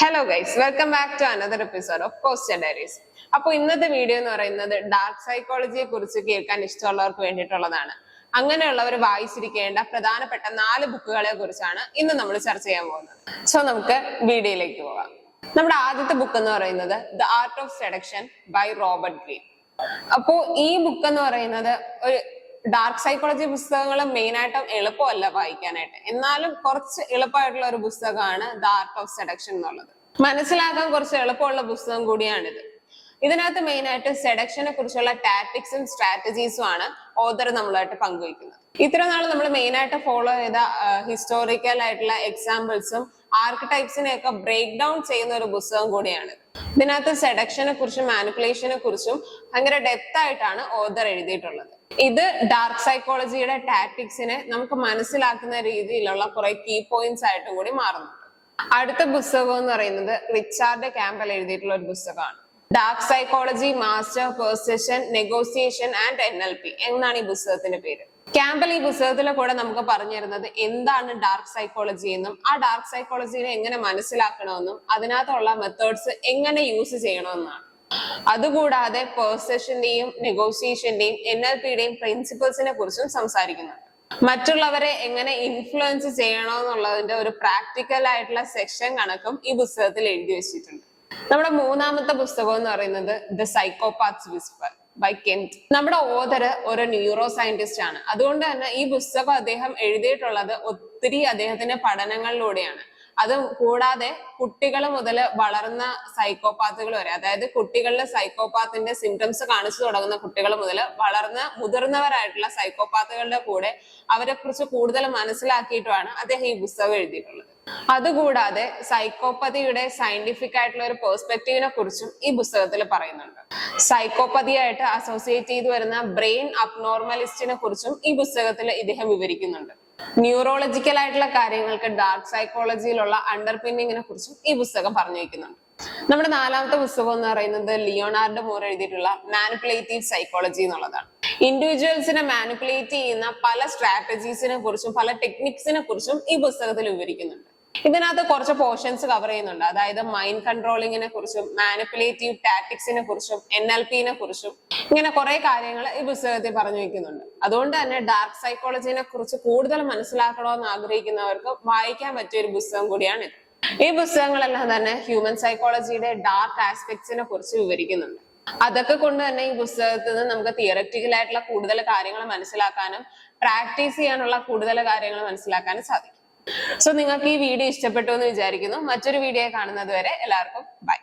Hello guys, welcome back to another episode of coastal diaries. അപ്പോൾ ഇന്നത്തെ video എന്ന് പറയുന്നത് ഡാർക്ക് സൈക്കോളജിയെ കുറിച്ച് കേൾക്കാൻ ഇഷ്ടമുള്ളവർക്ക് വേണ്ടിയിട്ടുള്ളതാണ്. അങ്ങനെയുള്ളവർ വായിച്ചിരിക്കേണ്ട പ്രധാനപ്പെട്ട 4 ബുക്കുകളെ കുറിച്ചാണ് ഇന്ന് നമ്മൾ ചർച്ച ചെയ്യാൻ പോകുന്നത്. സോ നമുക്ക് വീഡിയോയിലേക്ക് പോകാം. നമ്മുടെ ആദ്യത്തെ ബുക്ക് എന്ന് പറയുന്നത് the art of seduction by Robert Greene. അപ്പോ ഈ ബുക്ക് എന്ന് പറയുന്നത് ഒരു ഡാർക്ക് സൈക്കോളജി പുസ്തകങ്ങൾ മെയിൻ ആയിട്ടും എളുപ്പമല്ല വായിക്കാനായിട്ട്, എന്നാലും കുറച്ച് എളുപ്പമായിട്ടുള്ള ഒരു പുസ്തകമാണ് ദ ആർട്ട് ഓഫ് സെഡക്ഷൻ എന്നുള്ളത്. മനസ്സിലാക്കാൻ കുറച്ച് എളുപ്പമുള്ള പുസ്തകം കൂടിയാണിത്. ഇതിനകത്ത് മെയിൻ ആയിട്ട് സെഡക്ഷനെ കുറിച്ചുള്ള ടാക്ടിക്സും സ്ട്രാറ്റജീസും ആണ് ഓതർ നമ്മളായിട്ട് പങ്കുവയ്ക്കുന്നത്. ഇത്ര നാൾ നമ്മൾ മെയിൻ ആയിട്ട് ഫോളോ ചെയ്ത ഹിസ്റ്റോറിക്കൽ ആയിട്ടുള്ള എക്സാമ്പിൾസും ആർക്കിടൈപ്സിനെ ഒക്കെ ബ്രേക്ക് ഡൗൺ ചെയ്യുന്ന ഒരു പുസ്തകം കൂടിയാണ്. ഇതിനകത്ത് സെഡക്ഷനെ കുറിച്ചും മാനിപ്പുലേഷനെ കുറിച്ചും ഭയങ്കര ഡെപ്ത് ആയിട്ടാണ് ഓതർ എഴുതിയിട്ടുള്ളത്. ഇത് ഡാർക്ക് സൈക്കോളജിയുടെ ടാക്ടിക്സിനെ നമുക്ക് മനസ്സിലാക്കുന്ന രീതിയിലുള്ള കുറെ കീ പോയിന്റ്സ് ആയിട്ടും കൂടി മാറുന്നുണ്ട്. അടുത്ത പുസ്തകം എന്ന് പറയുന്നത് റിച്ചാർഡ് ക്യാമ്പൽ എഴുതിയിട്ടുള്ള ഒരു പുസ്തകമാണ്. Dark psychology, master perception, negotiation and NLP എന്നാണ് ഈ പുസ്തകത്തിന്റെ പേര്. ക്യാമ്പൽ ഈ പുസ്തകത്തിലെ കൂടെ നമുക്ക് പറഞ്ഞു തരുന്നത് എന്താണ് ഡാർക്ക് സൈക്കോളജി എന്നും ആ ഡാർക്ക് സൈക്കോളജിനെ എങ്ങനെ മനസ്സിലാക്കണമെന്നും അതിനകത്തുള്ള മെത്തേഡ്സ് എങ്ങനെ യൂസ് ചെയ്യണമെന്നാണ്. അതുകൂടാതെ പെർസെപ്ഷന്റെയും നെഗോസിയേഷന്റെയും NLPയുടെയും പ്രിൻസിപ്പിൾസിനെ കുറിച്ചും സംസാരിക്കുന്നുണ്ട്. മറ്റുള്ളവരെ എങ്ങനെ ഇൻഫ്ലുവൻസ് ചെയ്യണമെന്നുള്ളതിന്റെ ഒരു പ്രാക്ടിക്കൽ ആയിട്ടുള്ള സെക്ഷൻ കണക്കും ഈ പുസ്തകത്തിൽ എഴുതി വെച്ചിട്ടുണ്ട്. നമ്മുടെ മൂന്നാമത്തെ പുസ്തകം എന്ന് പറയുന്നത് the psychopaths Whisper by Kent. നമ്മുടെ ഓതർ ഒരു ന്യൂറോ സയന്റിസ്റ്റ് ആണ്. അതുകൊണ്ട് തന്നെ ഈ പുസ്തകം അദ്ദേഹം എഴുതിയിട്ടുള്ളത് ഒത്തിരി അദ്ദേഹത്തിന്റെ പഠനങ്ങളിലൂടെയാണ്. അതും കൂടാതെ കുട്ടികൾ മുതൽ വളർന്ന സൈക്കോപാത്തുകൾ വരെ, അതായത് കുട്ടികളിലെ സൈക്കോപാത്തിന്റെ സിംറ്റംസ് കാണിച്ചു തുടങ്ങുന്ന കുട്ടികൾ മുതൽ വളർന്ന മുതിർന്നവരായിട്ടുള്ള സൈക്കോപാത്തുകളുടെ കൂടെ അവരെ കുറിച്ച് കൂടുതൽ മനസ്സിലാക്കിയിട്ടുമാണ് അദ്ദേഹം ഈ പുസ്തകം എഴുതിയിട്ടുള്ളത്. അതുകൂടാതെ സൈക്കോപ്പതിയുടെ സയന്റിഫിക് ആയിട്ടുള്ള ഒരു പെർസ്പെക്റ്റീവിനെ കുറിച്ചും ഈ പുസ്തകത്തിൽ പറയുന്നുണ്ട്. സൈക്കോപ്പതിയായിട്ട് അസോസിയേറ്റ് ചെയ്തു വരുന്ന ബ്രെയിൻ അബ്നോർമലിസ്റ്റിനെ കുറിച്ചും ഈ പുസ്തകത്തിൽ ഇദ്ദേഹം വിവരിക്കുന്നുണ്ട്. ന്യൂറോളജിക്കൽ ആയിട്ടുള്ള കാര്യങ്ങൾക്ക് ഡാർക്ക് സൈക്കോളജിയിലുള്ള അണ്ടർപിന്നിങ്ങിനെ കുറിച്ചും ഈ പുസ്തകം പറഞ്ഞു വയ്ക്കുന്നുണ്ട്. നമ്മുടെ നാലാമത്തെ പുസ്തകം എന്ന് പറയുന്നത് ലിയോണാർഡോ മോർ എഴുതിയിട്ടുള്ള മാനിപ്പുലേറ്റീവ് സൈക്കോളജി എന്നുള്ളതാണ്. ഇൻഡിവിജ്വൽസിനെ മാനിപ്പുലേറ്റ് ചെയ്യുന്ന പല സ്ട്രാറ്റജീസിനെ കുറിച്ചും പല ടെക്നിക്സിനെ കുറിച്ചും ഈ പുസ്തകത്തിൽ വിവരിക്കുന്നുണ്ട്. ഇതിനകത്ത് കുറച്ച് പോർഷൻസ് കവർ ചെയ്യുന്നുണ്ട്. അതായത് മൈൻഡ് കൺട്രോളിങ്ങിനെ കുറിച്ചും മാനിപ്പുലേറ്റീവ് ടാക്ടിക്സിനെ കുറിച്ചും NLPനെ കുറിച്ചും ഇങ്ങനെ കുറെ കാര്യങ്ങൾ ഈ പുസ്തകത്തിൽ പറഞ്ഞു വെക്കുന്നുണ്ട്. അതുകൊണ്ട് തന്നെ ഡാർക്ക് സൈക്കോളജിനെ കുറിച്ച് കൂടുതൽ മനസ്സിലാക്കണമെന്ന് ആഗ്രഹിക്കുന്നവർക്ക് വായിക്കാൻ പറ്റിയ ഒരു പുസ്തകം കൂടിയാണ് ഇത്. ഈ പുസ്തകങ്ങളെല്ലാം തന്നെ ഹ്യൂമൻ സൈക്കോളജിയുടെ ഡാർക്ക് ആസ്പെക്ട്സിനെ കുറിച്ച് വിവരിക്കുന്നുണ്ട്. അതൊക്കെ കൊണ്ട് തന്നെ ഈ പുസ്തകത്തിൽ നിന്ന് നമുക്ക് തിയററ്റിക്കൽ ആയിട്ടുള്ള കൂടുതൽ കാര്യങ്ങൾ മനസ്സിലാക്കാനും പ്രാക്ടീസ് ചെയ്യാനുള്ള കൂടുതൽ കാര്യങ്ങൾ മനസ്സിലാക്കാനും സാധിക്കും. സോ നിങ്ങൾക്ക് ഈ വീഡിയോ ഇഷ്ടപ്പെട്ടു എന്ന് വിചാരിക്കുന്നു. മറ്റൊരു വീഡിയോ കാണുന്നത് വരെ എല്ലാവർക്കും ബൈ.